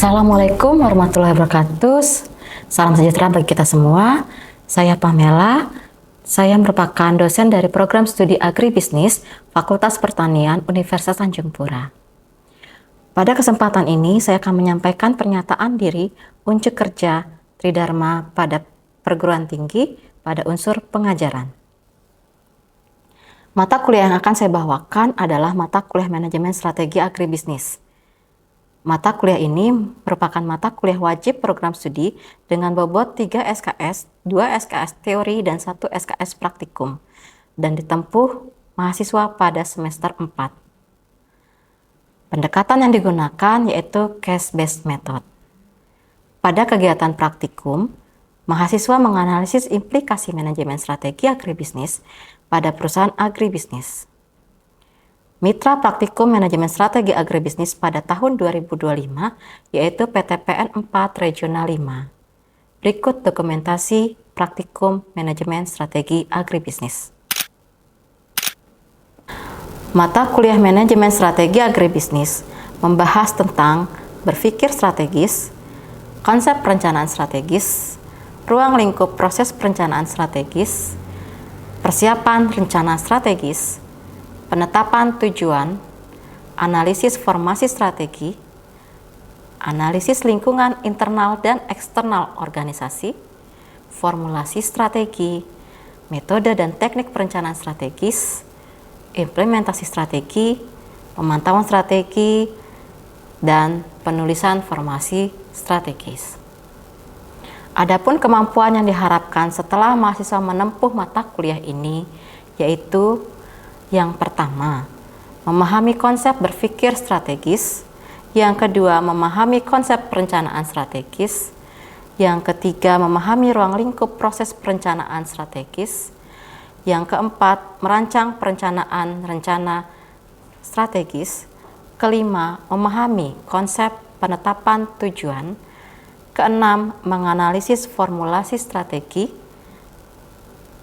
Assalamualaikum warahmatullahi wabarakatuh. Salam sejahtera bagi kita semua. Saya Pamela. Saya merupakan dosen dari program studi Agribisnis Fakultas Pertanian Universitas Tanjung Pura. Pada kesempatan ini saya akan menyampaikan pernyataan diri unjuk kerja Tridharma pada perguruan tinggi pada unsur pengajaran. Mata kuliah yang akan saya bawakan adalah mata kuliah manajemen strategi agribisnis. Mata kuliah ini merupakan mata kuliah wajib program studi dengan bobot 3 SKS, 2 SKS teori, dan 1 SKS praktikum, dan ditempuh mahasiswa pada semester 4. Pendekatan yang digunakan yaitu case-based method. Pada kegiatan praktikum, mahasiswa menganalisis implikasi manajemen strategi agribisnis pada perusahaan agribisnis. Mitra Praktikum Manajemen Strategi Agribisnis pada tahun 2025 yaitu PTPN 4 Regional 5. Berikut dokumentasi Praktikum Manajemen Strategi Agribisnis. Mata kuliah Manajemen Strategi Agribisnis membahas tentang berpikir strategis, konsep perencanaan strategis, ruang lingkup proses perencanaan strategis, persiapan rencana strategis, penetapan tujuan, analisis formasi strategi, analisis lingkungan internal dan eksternal organisasi, formulasi strategi, metode dan teknik perencanaan strategis, implementasi strategi, pemantauan strategi, dan penulisan formasi strategis. Adapun kemampuan yang diharapkan setelah mahasiswa menempuh mata kuliah ini yaitu yang pertama, memahami konsep berpikir strategis. Yang kedua, memahami konsep perencanaan strategis. Yang ketiga, memahami ruang lingkup proses perencanaan strategis. Yang keempat, merancang perencanaan rencana strategis. Kelima, memahami konsep penetapan tujuan. Keenam, menganalisis formulasi strategi.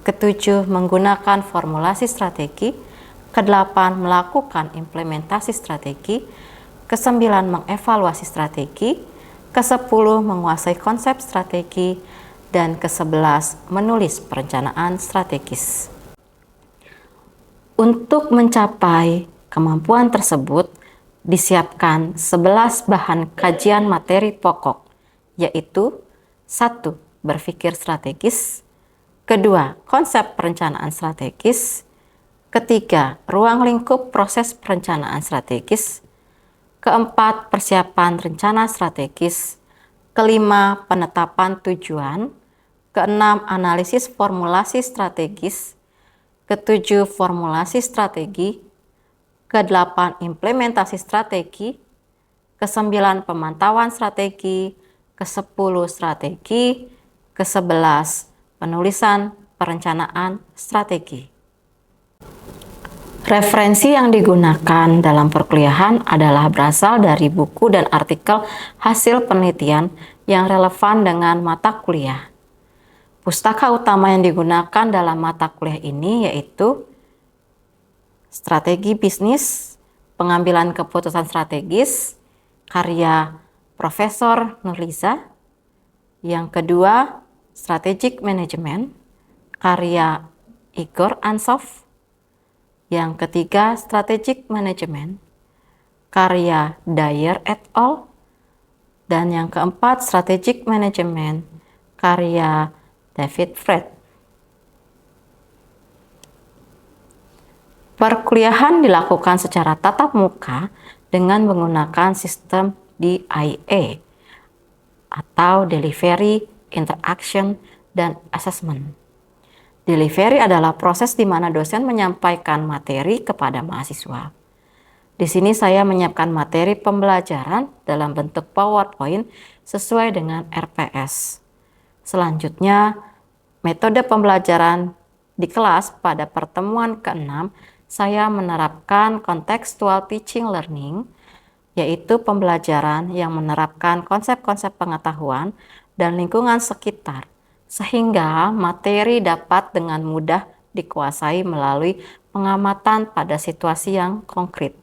Ketujuh, menggunakan formulasi strategi. Kedelapan, melakukan implementasi strategi. Kesembilan, mengevaluasi strategi. Kesepuluh, menguasai konsep strategi. Dan kesebelas, menulis perencanaan strategis. Untuk mencapai kemampuan tersebut, disiapkan 11 bahan kajian materi pokok, yaitu 1. Berpikir strategis. Kedua, konsep perencanaan strategis. Ketiga, ruang lingkup proses perencanaan strategis. Keempat, persiapan rencana strategis. Kelima, penetapan tujuan. Keenam, analisis formulasi strategis. Ketujuh, formulasi strategi. Kedelapan, implementasi strategi. Kesembilan, pemantauan strategi. Kesepuluh, strategi. Kesebelas, penulisan perencanaan strategi. Referensi yang digunakan dalam perkuliahan adalah berasal dari buku dan artikel hasil penelitian yang relevan dengan mata kuliah. Pustaka utama yang digunakan dalam mata kuliah ini yaitu Strategi Bisnis, Pengambilan Keputusan Strategis, karya Profesor Nurliza. Yang kedua, Strategic Management, karya Igor Ansov. Yang ketiga, Strategic Management, karya Dyer et al. Dan yang keempat, Strategic Management, karya David Fred. Perkuliahan dilakukan secara tatap muka dengan menggunakan sistem DIA atau Delivery, Interaction, dan Assessment. Delivery adalah proses di mana dosen menyampaikan materi kepada mahasiswa. Di sini saya menyiapkan materi pembelajaran dalam bentuk PowerPoint sesuai dengan RPS. Selanjutnya, metode pembelajaran di kelas pada pertemuan ke-6, saya menerapkan contextual teaching learning, yaitu pembelajaran yang menerapkan konsep-konsep pengetahuan dan lingkungan sekitar, sehingga materi dapat dengan mudah dikuasai melalui pengamatan pada situasi yang konkret.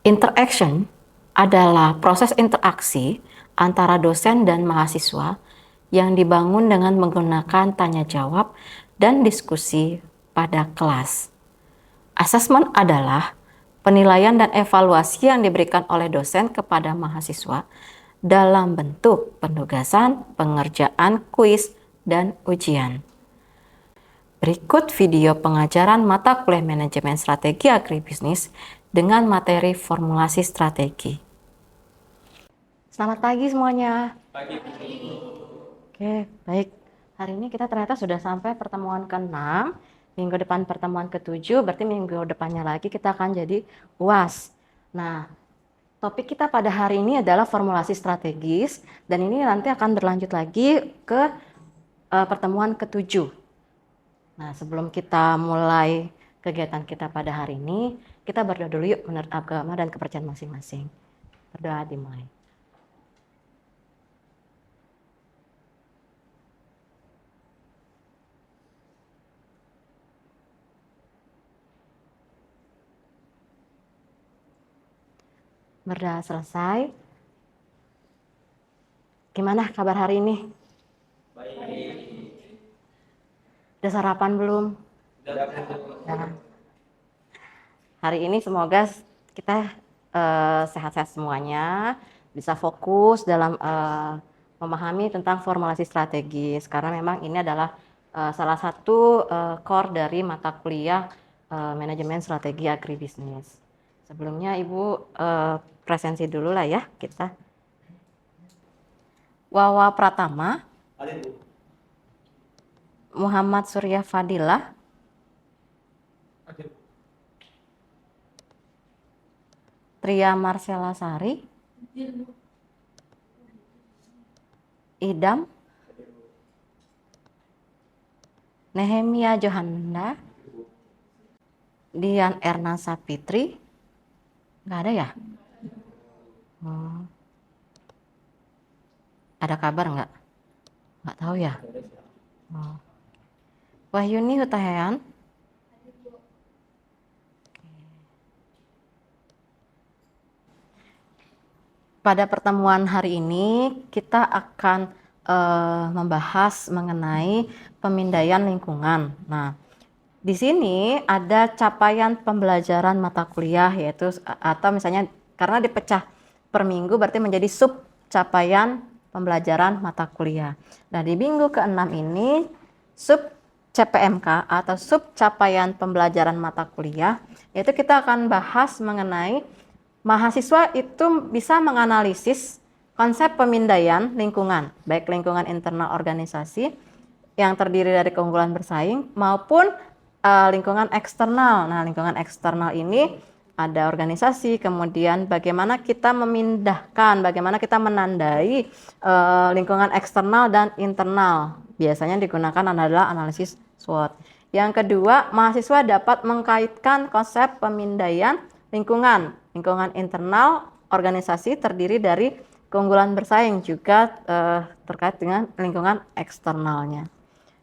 Interaction adalah proses interaksi antara dosen dan mahasiswa yang dibangun dengan menggunakan tanya jawab dan diskusi pada kelas. Asesmen adalah penilaian dan evaluasi yang diberikan oleh dosen kepada mahasiswa dalam bentuk penugasan, pengerjaan, kuis, dan ujian. Berikut video pengajaran mata kuliah manajemen strategi agribisnis dengan materi formulasi strategi. Selamat pagi semuanya. Pagi. Oke, baik. Hari ini kita ternyata sudah sampai pertemuan ke-6. Minggu depan pertemuan ke-7, berarti minggu depannya lagi kita akan jadi UAS. Nah, topik kita pada hari ini adalah formulasi strategis, dan ini nanti akan berlanjut lagi ke pertemuan ke-7. Nah, sebelum kita mulai kegiatan kita pada hari ini, kita berdoa dulu yuk menurut agama dan kepercayaan masing-masing. Berdoa dimulai. Berdoa selesai. Gimana kabar hari ini? Baik. Udah sarapan belum? Udah. Hari ini semoga kita sehat-sehat semuanya, bisa fokus dalam memahami tentang formulasi strategis, karena memang ini adalah salah satu core dari mata kuliah manajemen strategi agribisnis. Sebelumnya Ibu presensi dulu lah ya kita. Wawa Pratama, Muhammad Surya Fadilah, Tria Marcella Sari, Idam, Nehemia Johanda, Dian Erna Sapitri, nggak ada ya? Ada kabar nggak? Nggak tahu ya. Wahyuni Hutahean, pada pertemuan hari ini kita akan membahas mengenai pemindaian lingkungan. Nah, di sini ada capaian pembelajaran mata kuliah, yaitu atau misalnya karena dipecah per minggu berarti menjadi sub capaian pembelajaran mata kuliah. Nah, di minggu ke-6 ini sub CPMK atau sub capaian pembelajaran mata kuliah, yaitu kita akan bahas mengenai mahasiswa itu bisa menganalisis konsep pemindaian lingkungan, baik lingkungan internal organisasi yang terdiri dari keunggulan bersaing maupun lingkungan eksternal. Nah, lingkungan eksternal ini ada organisasi, kemudian bagaimana kita memindahkan, bagaimana kita menandai lingkungan eksternal dan internal. Biasanya digunakan adalah analisis SWOT. Yang kedua, mahasiswa dapat mengkaitkan konsep pemindaian lingkungan internal organisasi terdiri dari keunggulan bersaing juga terkait dengan lingkungan eksternalnya.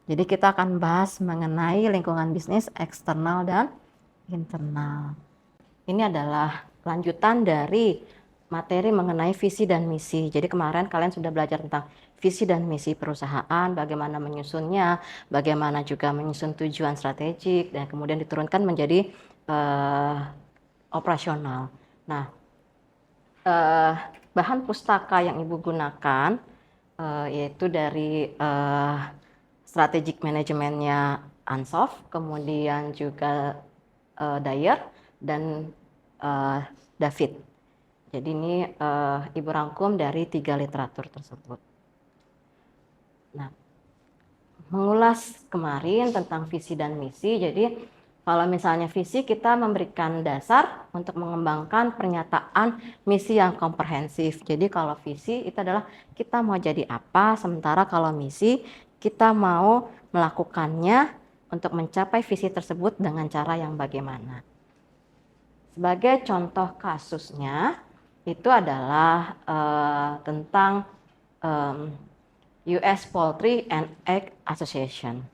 Jadi kita akan bahas mengenai lingkungan bisnis eksternal dan internal. Ini adalah lanjutan dari materi mengenai visi dan misi. Jadi kemarin kalian sudah belajar tentang visi dan misi perusahaan, bagaimana menyusunnya, bagaimana juga menyusun tujuan strategik, dan kemudian diturunkan menjadi operasional. Nah, bahan pustaka yang Ibu gunakan yaitu dari strategic manajemennya Ansoff, kemudian juga Dyer dan David. Jadi ini Ibu rangkum dari 3 literatur tersebut. Nah, mengulas kemarin tentang visi dan misi, jadi kalau misalnya visi kita memberikan dasar untuk mengembangkan pernyataan misi yang komprehensif. Jadi kalau visi itu adalah kita mau jadi apa, sementara kalau misi kita mau melakukannya untuk mencapai visi tersebut dengan cara yang bagaimana. Sebagai contoh kasusnya itu adalah tentang US Poultry and Egg Association.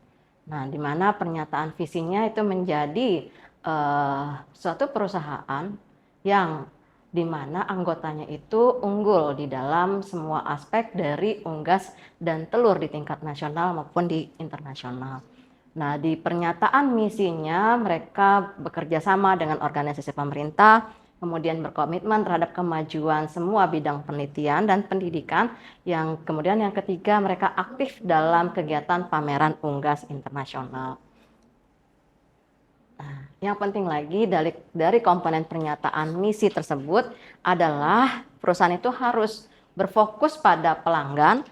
Nah, di mana pernyataan visinya itu menjadi suatu perusahaan yang di mana anggotanya itu unggul di dalam semua aspek dari unggas dan telur di tingkat nasional maupun di internasional. Nah, di pernyataan misinya mereka bekerja sama dengan organisasi pemerintah, kemudian berkomitmen terhadap kemajuan semua bidang penelitian dan pendidikan, yang kemudian yang ketiga mereka aktif dalam kegiatan pameran unggas internasional. Nah, yang penting lagi dari komponen pernyataan misi tersebut adalah perusahaan itu harus berfokus pada pelanggan,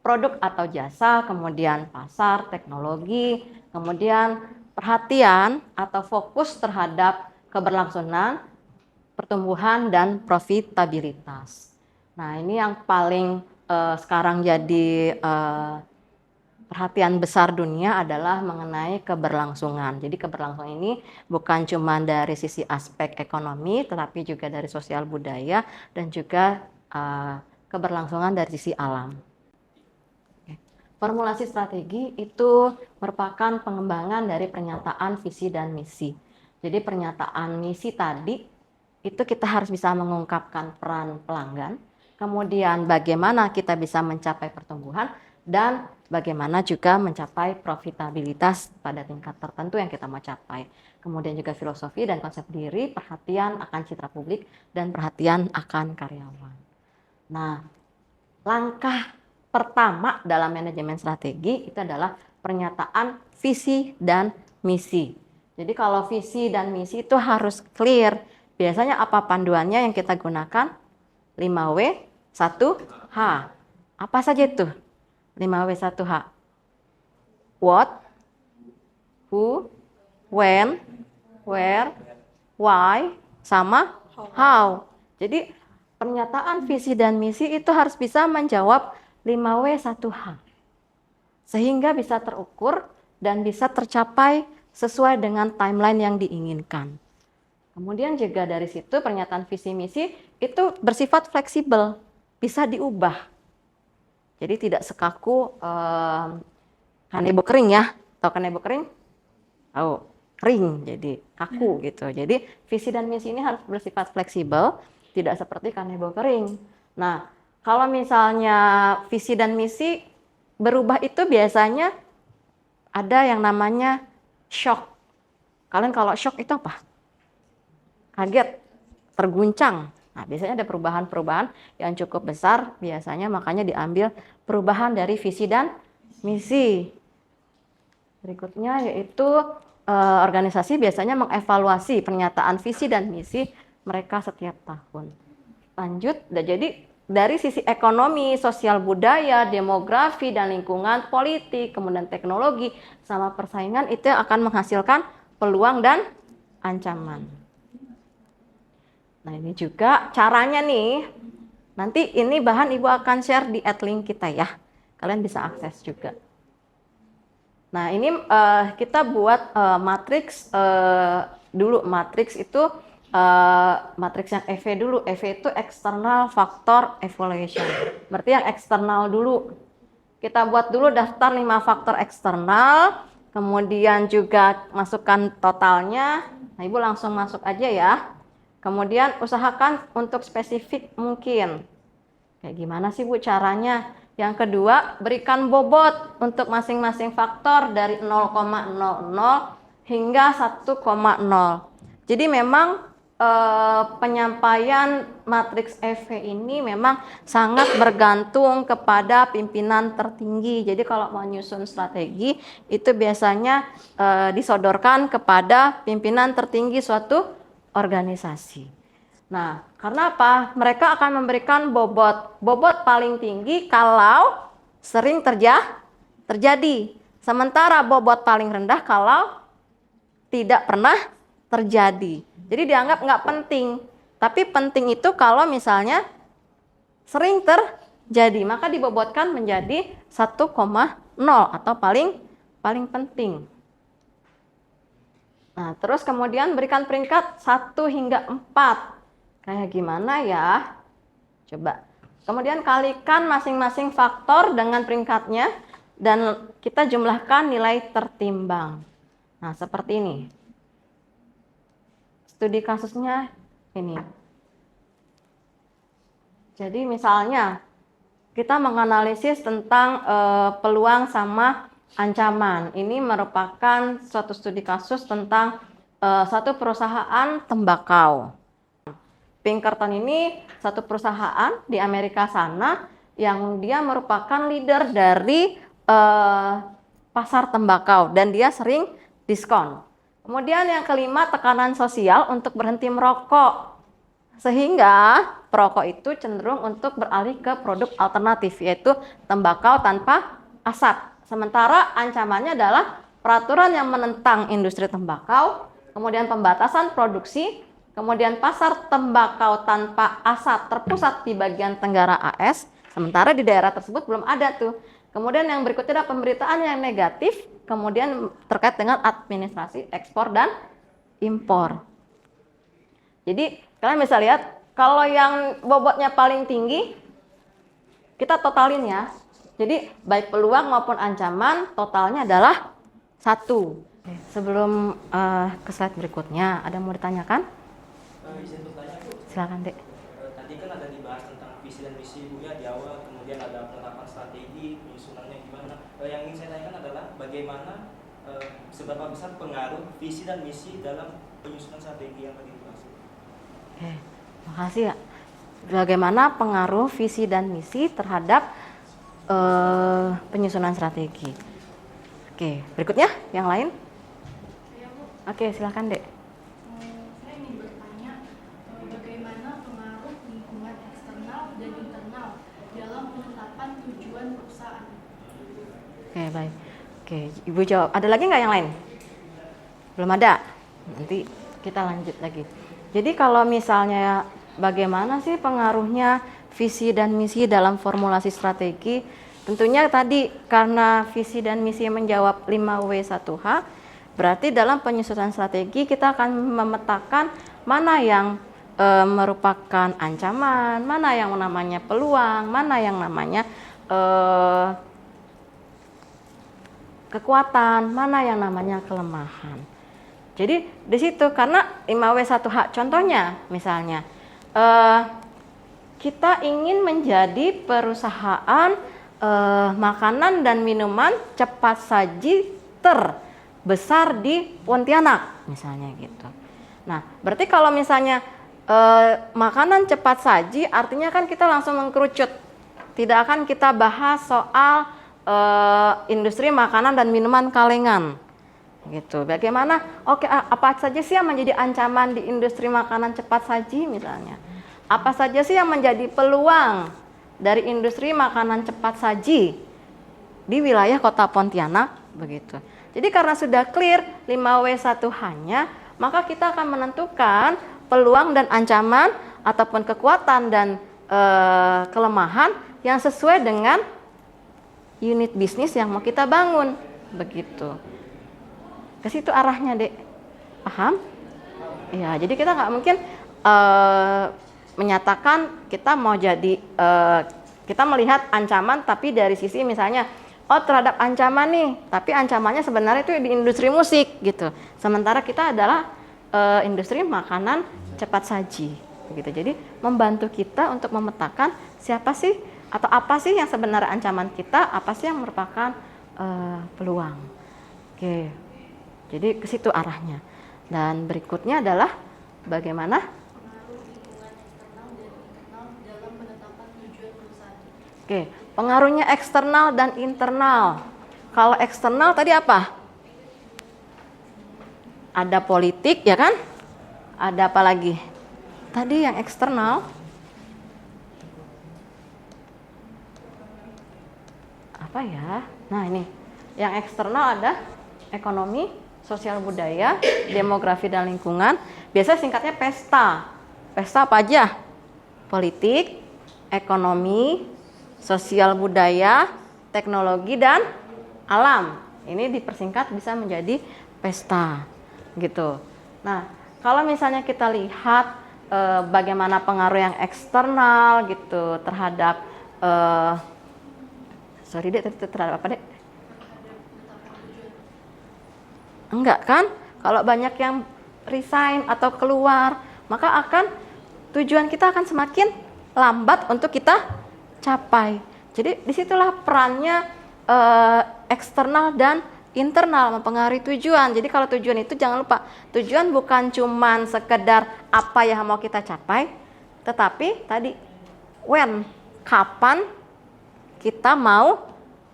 produk atau jasa, kemudian pasar, teknologi, kemudian perhatian atau fokus terhadap keberlangsungan, pertumbuhan, dan profitabilitas. Nah, ini yang paling sekarang jadi perhatian besar dunia adalah mengenai keberlangsungan. Jadi keberlangsungan ini bukan cuma dari sisi aspek ekonomi, tetapi juga dari sosial budaya dan juga keberlangsungan dari sisi alam. Formulasi strategi itu merupakan pengembangan dari pernyataan visi dan misi. Jadi pernyataan misi tadi itu kita harus bisa mengungkapkan peran pelanggan, kemudian bagaimana kita bisa mencapai pertumbuhan, dan bagaimana juga mencapai profitabilitas pada tingkat tertentu yang kita mau capai. Kemudian juga filosofi dan konsep diri, perhatian akan citra publik, dan perhatian akan karyawan. Nah, langkah pertama dalam manajemen strategi itu adalah pernyataan visi dan misi. Jadi kalau visi dan misi itu harus clear. Biasanya apa panduannya yang kita gunakan? 5W, 1H. Apa saja itu? 5W, 1H. What, who, when, where, why, sama how. Jadi pernyataan visi dan misi itu harus bisa menjawab 5W, 1H. Sehingga bisa terukur dan bisa tercapai sesuai dengan timeline yang diinginkan. Kemudian juga dari situ pernyataan visi misi itu bersifat fleksibel, bisa diubah. Jadi tidak sekaku kanebo kering ya. Tahu kanebo kering? Tahu, kering jadi kaku gitu. Jadi visi dan misi ini harus bersifat fleksibel, tidak seperti kanebo kering. Nah, kalau misalnya visi dan misi berubah itu biasanya ada yang namanya shock. Kalian kalau shock itu apa? Kaget, terguncang. Nah, biasanya ada perubahan-perubahan yang cukup besar, biasanya makanya diambil perubahan dari visi dan misi. Berikutnya yaitu organisasi biasanya mengevaluasi pernyataan visi dan misi mereka setiap tahun. Lanjut, jadi dari sisi ekonomi, sosial budaya, demografi, dan lingkungan, politik, kemudian teknologi, sama persaingan itu akan menghasilkan peluang dan ancaman. Nah, ini juga caranya nih. Nanti ini bahan Ibu akan share di @link kita ya. Kalian bisa akses juga. Nah, ini kita buat matriks dulu. Matriks itu matriks yang EV dulu. EV itu external factor evaluation. Berarti yang eksternal dulu. Kita buat dulu daftar 5 faktor eksternal. Kemudian juga masukkan totalnya. Nah, Ibu langsung masuk aja ya. Kemudian usahakan untuk spesifik mungkin. Kayak gimana sih Bu caranya? Yang kedua, berikan bobot untuk masing-masing faktor dari 0,00 hingga 1,0. Jadi memang penyampaian matriks EV ini memang sangat bergantung kepada pimpinan tertinggi. Jadi kalau mau nyusun strategi itu biasanya disodorkan kepada pimpinan tertinggi suatu organisasi. Nah, karena apa? Mereka akan memberikan bobot paling tinggi kalau sering terjadi. Sementara bobot paling rendah kalau tidak pernah terjadi. Jadi dianggap nggak penting. Tapi penting itu kalau misalnya sering terjadi, maka dibobotkan menjadi 1,0 atau paling penting. Nah, terus kemudian berikan peringkat 1 hingga 4. Kayak gimana ya? Coba. Kemudian kalikan masing-masing faktor dengan peringkatnya dan kita jumlahkan nilai tertimbang. Nah, seperti ini. Studi kasusnya ini. Jadi misalnya kita menganalisis tentang peluang sama ancaman. Ini merupakan suatu studi kasus tentang satu perusahaan tembakau. Pinkerton ini satu perusahaan di Amerika sana yang dia merupakan leader dari pasar tembakau dan dia sering diskon. Kemudian yang kelima, tekanan sosial untuk berhenti merokok. Sehingga perokok itu cenderung untuk beralih ke produk alternatif, yaitu tembakau tanpa asap. Sementara ancamannya adalah peraturan yang menentang industri tembakau, kemudian pembatasan produksi, kemudian pasar tembakau tanpa asap terpusat di bagian tenggara AS, sementara di daerah tersebut belum ada tuh. Kemudian yang berikutnya adalah pemberitaan yang negatif, kemudian terkait dengan administrasi ekspor dan impor. Jadi kalian bisa lihat, kalau yang bobotnya paling tinggi, kita totalin ya. Jadi baik peluang maupun ancaman, totalnya adalah 1. Sebelum ke slide berikutnya, ada yang mau ditanyakan? Izin bertanya Bu. Silakan Dek. Tadi kan ada dibahas tentang visi dan misi Bu ya di awal, kemudian ada penetapan strategi, penyusunannya gimana. Yang ingin saya tanyakan adalah bagaimana seberapa besar pengaruh visi dan misi dalam penyusunan strategi yang tadi dibahas. Makasih ya. Bagaimana pengaruh visi dan misi terhadap penyusunan strategi? Oke, berikutnya yang lain. Oke, silakan Dek. Saya ingin bertanya bagaimana pengaruh lingkungan eksternal dan internal dalam penetapan tujuan perusahaan. Oke, baik. Oke, Ibu jawab. Ada lagi nggak yang lain? Belum ada? Nanti kita lanjut lagi. Jadi kalau misalnya bagaimana sih pengaruhnya visi dan misi dalam formulasi strategi? Tentunya tadi karena visi dan misi menjawab 5W1H, berarti dalam penyusunan strategi kita akan memetakan mana yang merupakan ancaman, mana yang namanya peluang, mana yang namanya kekuatan, mana yang namanya kelemahan. Jadi di situ karena 5W1H contohnya misalnya kita ingin menjadi perusahaan makanan dan minuman cepat saji terbesar di Pontianak misalnya gitu. Nah, berarti kalau misalnya makanan cepat saji artinya kan kita langsung mengkerucut. Tidak akan kita bahas soal industri makanan dan minuman kalengan. Gitu. Bagaimana? Oke, apa saja sih yang menjadi ancaman di industri makanan cepat saji misalnya? Apa saja sih yang menjadi peluang dari industri makanan cepat saji di wilayah Kota Pontianak begitu. Jadi karena sudah clear 5W1H-nya, maka kita akan menentukan peluang dan ancaman ataupun kekuatan dan kelemahan yang sesuai dengan unit bisnis yang mau kita bangun begitu. Ke situ arahnya, Dek. Paham? Ya, jadi kita nggak mungkin menyatakan kita mau jadi kita melihat ancaman tapi dari sisi misalnya terhadap ancaman nih, tapi ancamannya sebenarnya itu di industri musik gitu. Sementara kita adalah industri makanan cepat saji gitu. Jadi membantu kita untuk memetakan siapa sih atau apa sih yang sebenarnya ancaman kita, apa sih yang merupakan peluang. Oke. Jadi ke situ arahnya. Dan berikutnya adalah bagaimana Pengaruh lingkungan eksternal dan internal dalam penetapan tujuan perusahaan. Oke, pengaruhnya eksternal dan internal. Kalau eksternal tadi apa? Ada politik ya kan? Ada apa lagi? Tadi yang eksternal apa ya? Nah ini, yang eksternal ada ekonomi, sosial budaya, demografi dan lingkungan. Biasanya singkatnya PESTA. PESTA apa aja? Politik, ekonomi, sosial budaya, teknologi dan alam. Ini dipersingkat bisa menjadi PESTA gitu. Nah, kalau misalnya kita lihat bagaimana pengaruh yang eksternal gitu terhadap terhadap apa Dek? Enggak kan? Kalau banyak yang resign atau keluar, maka tujuan kita akan semakin lambat untuk kita capai. Jadi disitulah perannya eksternal dan internal mempengaruhi tujuan. Jadi kalau tujuan itu jangan lupa, tujuan bukan cuman sekedar apa yang mau kita capai, tetapi tadi when, kapan kita mau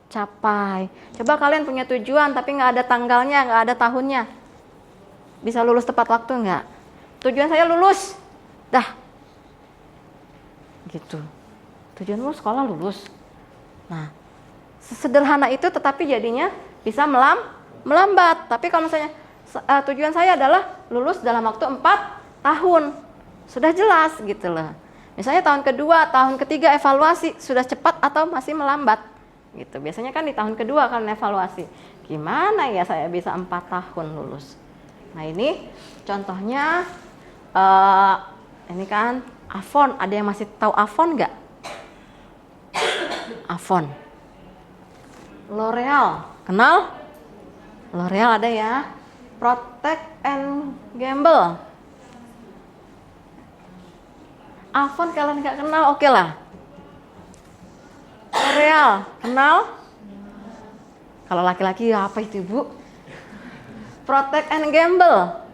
capai. Coba kalian punya tujuan tapi nggak ada tanggalnya, nggak ada tahunnya, bisa lulus tepat waktu nggak? Tujuan saya lulus, dah gitu. Tujuan lulus sekolah lulus. Nah, sesederhana itu tetapi jadinya bisa melambat. Tapi kalau misalnya tujuan saya adalah lulus dalam waktu 4 tahun, sudah jelas gitu loh. Misalnya tahun kedua, tahun ketiga evaluasi sudah cepat atau masih melambat gitu. Biasanya kan di tahun kedua kan evaluasi. Gimana ya saya bisa 4 tahun lulus. Nah ini contohnya ini kan Avon. Ada yang masih tahu Avon nggak? Avon. L'Oreal, kenal? L'Oreal ada ya. Protect and Gamble. Avon kalian nggak kenal, oke lah. L'Oreal, kenal? Kalau laki-laki apa itu Bu? Protect and Gamble.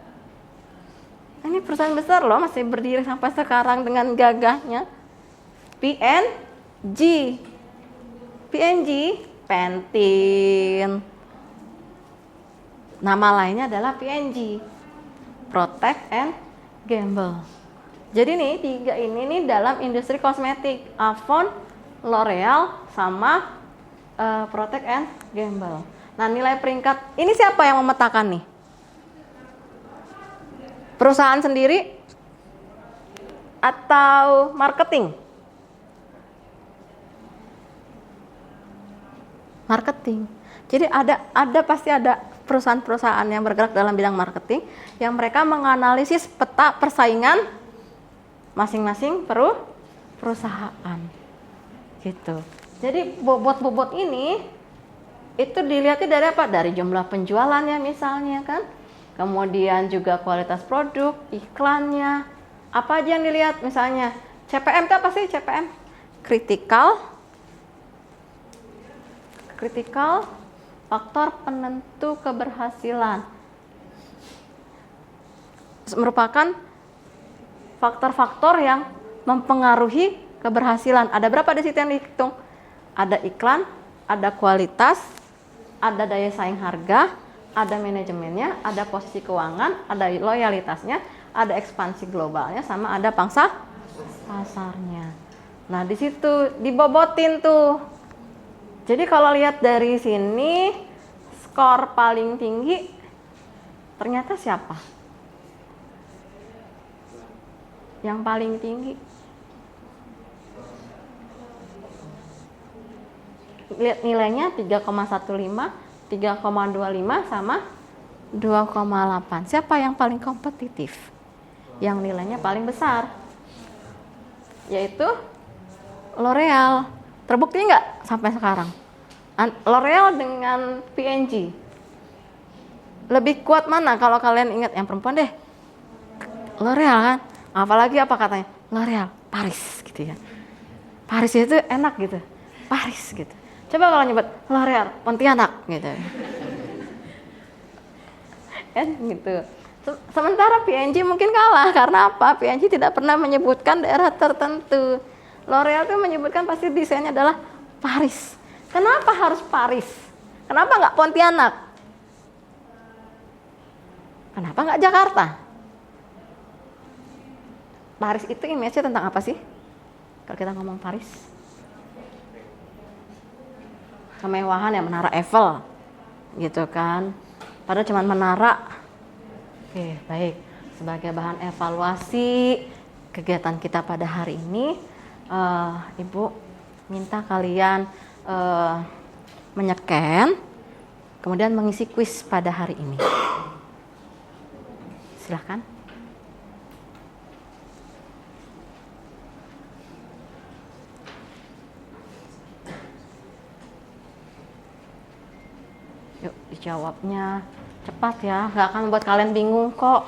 Ini perusahaan besar loh, masih berdiri sampai sekarang dengan gagahnya. P&G, Pantene. Nama lainnya adalah P&G, Protect and Gamble. Jadi nih tiga ini nih dalam industri kosmetik, Avon, L'Oreal, sama Protect and Gamble. Nah nilai peringkat ini siapa yang memetakan nih? Perusahaan sendiri atau marketing? Marketing. Jadi pasti ada perusahaan-perusahaan yang bergerak dalam bidang marketing yang mereka menganalisis peta persaingan masing-masing perusahaan. Gitu. Jadi bobot-bobot ini itu dilihatnya dari apa? Dari jumlah penjualannya misalnya kan. Kemudian juga kualitas produk, iklannya. Apa aja yang dilihat? Misalnya CPM itu apa sih CPM? Critical faktor penentu keberhasilan. Merupakan faktor-faktor yang mempengaruhi keberhasilan. Ada berapa di situ yang dihitung? Ada iklan, ada kualitas, ada daya saing harga, ada manajemennya, ada posisi keuangan, ada loyalitasnya, ada ekspansi globalnya, sama ada pangsa pasarnya. Nah, di situ dibobotin tuh. Jadi kalau lihat dari sini, skor paling tinggi ternyata siapa? Yang paling tinggi. Lihat nilainya 3,15. 3,25 sama 2,8. Siapa yang paling kompetitif? Yang nilainya paling besar? Yaitu L'Oreal. Terbukti nggak sampai sekarang? L'Oreal dengan P&G. Lebih kuat mana kalau kalian ingat? Yang perempuan deh. L'Oreal kan? Apalagi apa katanya? L'Oreal Paris gitu ya. Paris itu enak gitu. Paris gitu. Coba kalau nyebut L'Oreal Pontianak gitu. Kan gitu. Sementara P&G mungkin kalah karena apa? P&G tidak pernah menyebutkan daerah tertentu. L'Oreal itu menyebutkan pasti desainnya adalah Paris. Kenapa harus Paris? Kenapa nggak Pontianak? Kenapa nggak Jakarta? Paris itu image-nya tentang apa sih? Kalau kita ngomong Paris, kemewahan ya, menara Eiffel gitu kan, padahal cuma menara. Oke, baik. Sebagai bahan evaluasi kegiatan kita pada hari ini, Ibu minta kalian menyekan, kemudian mengisi kuis pada hari ini. Silahkan. Yuk dijawabnya cepat ya, nggak akan membuat kalian bingung kok.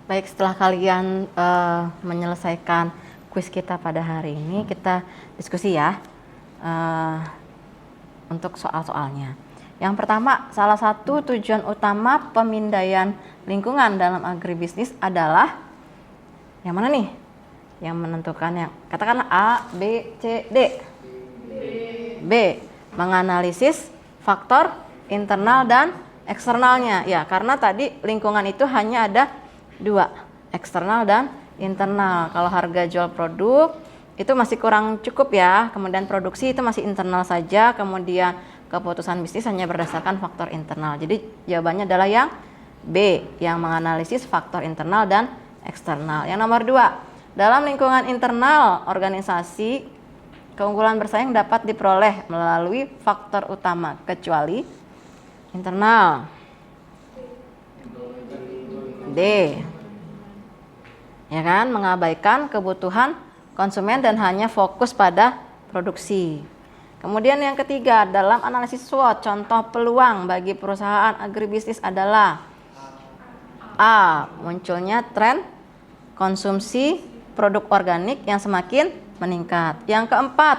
Baik, setelah kalian menyelesaikan kuis kita pada hari ini, kita diskusi ya untuk soal-soalnya. Yang pertama, salah satu tujuan utama pemindaian lingkungan dalam agribisnis adalah yang mana nih? Yang menentukan yang katakanlah A, B, C, D. B. Menganalisis faktor internal dan eksternalnya. Ya, karena tadi lingkungan itu hanya ada dua, eksternal dan internal. Kalau harga jual produk itu masih kurang cukup ya. Kemudian produksi itu masih internal saja. Kemudian keputusan bisnis hanya berdasarkan faktor internal. Jadi jawabannya adalah yang B, yang menganalisis faktor internal dan eksternal. Yang nomor 2, dalam lingkungan internal organisasi, keunggulan bersaing dapat diperoleh melalui faktor utama kecuali internal. D. Ya kan, mengabaikan kebutuhan konsumen dan hanya fokus pada produksi. Kemudian yang ketiga, dalam analisis SWOT, contoh peluang bagi perusahaan agribisnis adalah A. Munculnya tren konsumsi produk organik yang semakin meningkat. Yang keempat,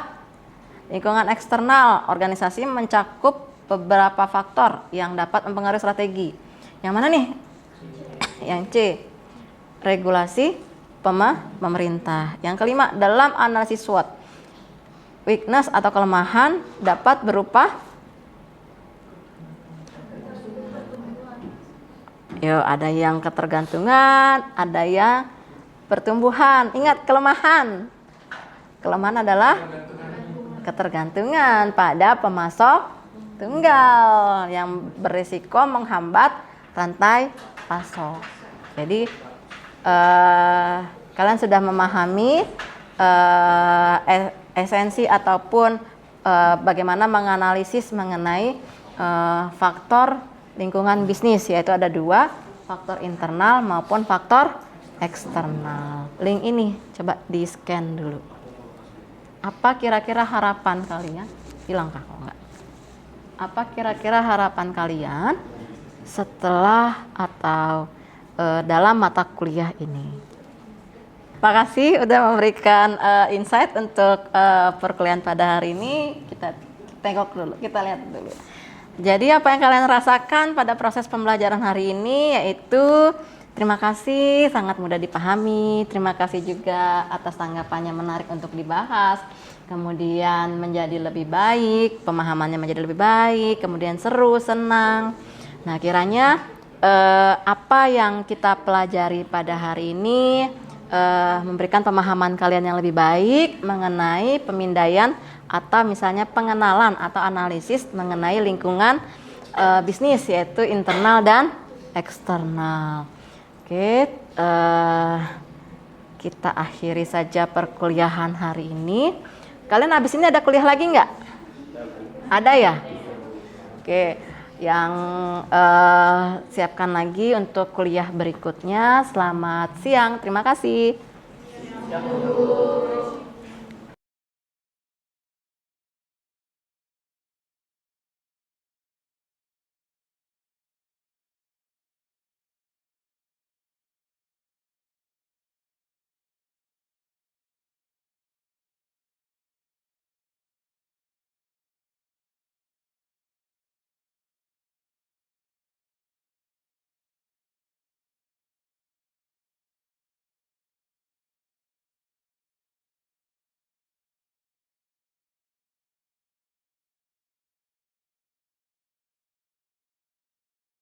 lingkungan eksternal organisasi mencakup beberapa faktor yang dapat mempengaruhi strategi. Yang mana nih? Yang C, regulasi pemerintah. Yang kelima, dalam analisis SWOT, weakness atau kelemahan dapat berupa ada yang ketergantungan, ada yang pertumbuhan. Ingat, kelemahan adalah ketergantungan pada pemasok tunggal yang berisiko menghambat rantai pasok. Jadi kalian sudah memahami esensi ataupun bagaimana menganalisis mengenai faktor lingkungan bisnis, yaitu ada 2, faktor internal maupun faktor eksternal. Link ini coba di scan dulu. Apa kira-kira harapan kalian? Hilang kah kalau enggak? Apa kira-kira harapan kalian setelah atau dalam mata kuliah ini? Terima kasih udah memberikan insight untuk perkuliahan pada hari ini. Kita tengok dulu, kita lihat dulu. Jadi apa yang kalian rasakan pada proses pembelajaran hari ini, yaitu terima kasih, sangat mudah dipahami. Terima kasih juga atas tanggapannya, menarik untuk dibahas. Kemudian menjadi lebih baik, pemahamannya menjadi lebih baik. Kemudian seru, senang. Nah, kiranya apa yang kita pelajari pada hari ini memberikan pemahaman kalian yang lebih baik mengenai pemindaian atau misalnya pengenalan atau analisis mengenai lingkungan bisnis, yaitu internal dan eksternal. Oke, kita akhiri saja perkuliahan hari ini. Kalian habis ini ada kuliah lagi nggak? Ada ya? Oke, yang siapkan lagi untuk kuliah berikutnya. Selamat siang, terima kasih.